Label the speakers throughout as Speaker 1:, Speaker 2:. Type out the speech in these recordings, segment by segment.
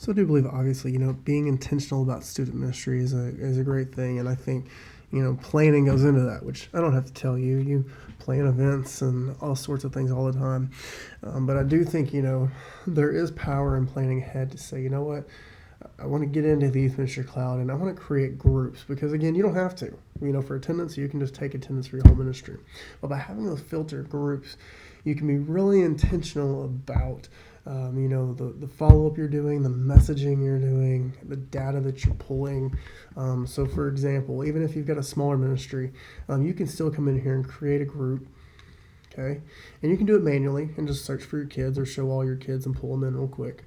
Speaker 1: So I do believe, obviously, being intentional about student ministry is a great thing, and I think, planning goes into that, which I don't have to tell you. You plan events and all sorts of things all the time, but I do think there is power in planning ahead to say, you know what, I want to get into the Youth Ministry Cloud, and I want to create groups because, again, you don't have to. For attendance, you can just take attendance for your whole ministry, but by having those filtered groups, you can be really intentional about the follow-up you're doing, the messaging you're doing, the data that you're pulling. So for example, even if you've got a smaller ministry, you can still come in here and create a group, okay? And you can do it manually and just search for your kids or show all your kids and pull them in real quick.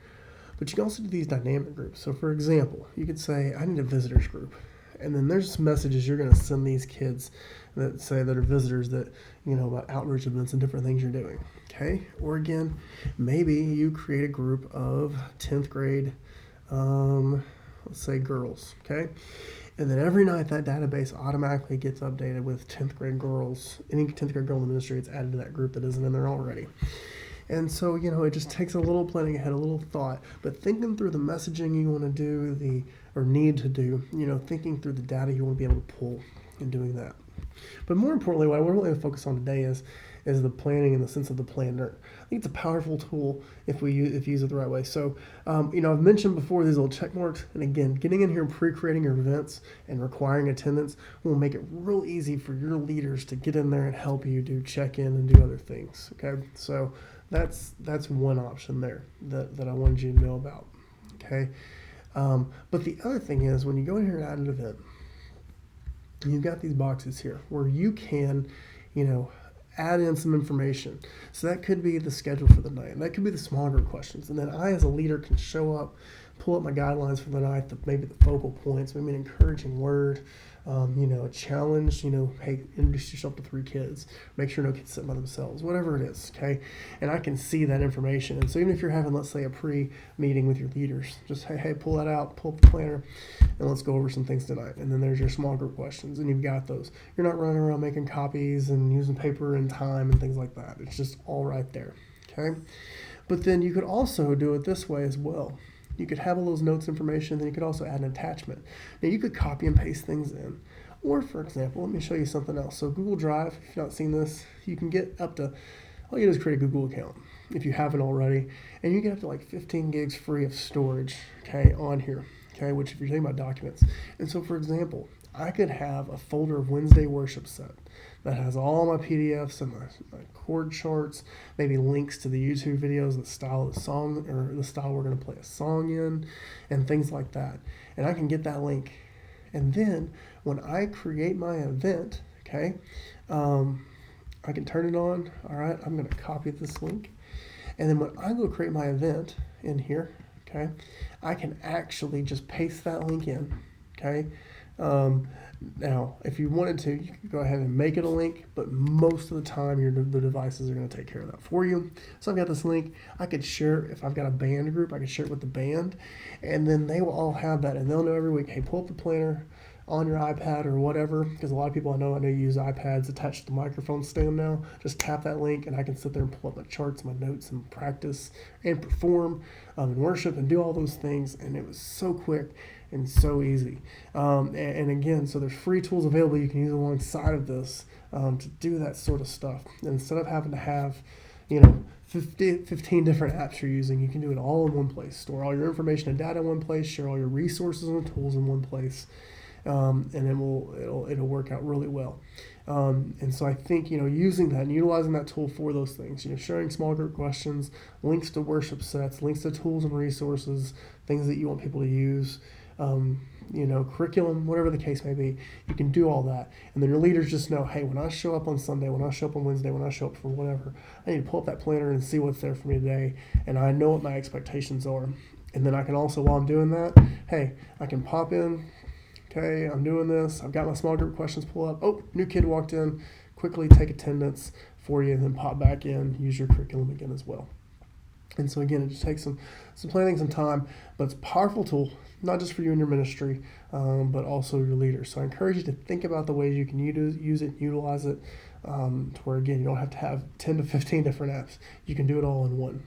Speaker 1: But you can also do these dynamic groups. So for example, you could say, I need a visitors group. And then there's messages you're going to send these kids that are visitors that, about outreach events and different things you're doing. Okay. Or again, maybe you create a group of 10th grade, let's say girls. Okay. And then every night that database automatically gets updated with 10th grade girls. Any 10th grade girl in the ministry gets added to that group that isn't in there already. And so, it just takes a little planning ahead, a little thought, but thinking through the messaging you want to do, or need to do, thinking through the data you want to be able to pull and doing that. But more importantly, what I really want to focus on today is the planning in the sense of the planner. I think it's a powerful tool if you use it the right way. So, I've mentioned before these little check marks, and again, getting in here and pre-creating your events and requiring attendance will make it real easy for your leaders to get in there and help you do check-in and do other things. Okay, so that's one option there that I wanted you to know about. Okay, but the other thing is when you go in here and add an event, you've got these boxes here where you can, add in some information. So that could be the schedule for the night, and that could be the small group questions. And then I, as a leader, can show up, pull up my guidelines for the night, maybe the focal points, maybe an encouraging word, a challenge, hey, introduce yourself to 3 kids, make sure no kids sit by themselves, whatever it is, okay? And I can see that information. And so even if you're having, let's say, a pre-meeting with your leaders, just, hey, pull that out, pull up the planner, and let's go over some things tonight. And then there's your small group questions, and you've got those. You're not running around making copies and using paper and time and things like that. It's just all right there, okay? But then you could also do it this way as well. You could have all those notes information, then you could also add an attachment. Now you could copy and paste things in. Or for example, let me show you something else. So Google Drive, if you've not seen this, you can get up to, all you do is create a Google account if you haven't already, and you get up to like 15 gigs free of storage, okay, on here, okay, which if you're thinking about documents. And so for example, I could have a folder of Wednesday worship set that has all my PDFs and my chord charts, maybe links to the YouTube videos, the style of the song or the style we're going to play a song in, and things like that. And I can get that link. And then when I create my event, okay, I can turn it on. All right, I'm going to copy this link. And then when I go create my event in here, okay, I can actually just paste that link in, okay. Now, if you wanted to, you could go ahead and make it a link, but most of the time the devices are going to take care of that for you. So I've got this link. I could share it. If I've got a band group, I could share it with the band, and then they will all have that, and they'll know every week, hey, pull up the planner on your iPad or whatever, because a lot of people I know use iPads attached to the microphone stand now. Just tap that link, and I can sit there and pull up my charts, my notes, and practice and perform and worship and do all those things, and it was so quick and so easy. And again, so there's free tools available you can use alongside of this to do that sort of stuff. And instead of having to have, 15 different apps you're using, you can do it all in one place. Store all your information and data in one place, share all your resources and tools in one place, and it'll work out really well. And so I think, using that and utilizing that tool for those things, sharing small group questions, links to worship sets, links to tools and resources, things that you want people to use, curriculum, whatever the case may be, you can do all that. And then your leaders just know, hey, when I show up on Sunday, when I show up on Wednesday, when I show up for whatever, I need to pull up that planner and see what's there for me today. And I know what my expectations are. And then I can also, while I'm doing that, hey, I can pop in, okay, I'm doing this. I've got my small group questions pull up. Oh, new kid walked in. Quickly take attendance for you and then pop back in, use your curriculum again as well. And so again, it just takes some planning, some time, but it's a powerful tool, not just for you and your ministry, but also your leaders. So I encourage you to think about the ways you can use it, utilize it, to where again, you don't have to have 10 to 15 different apps. You can do it all in one.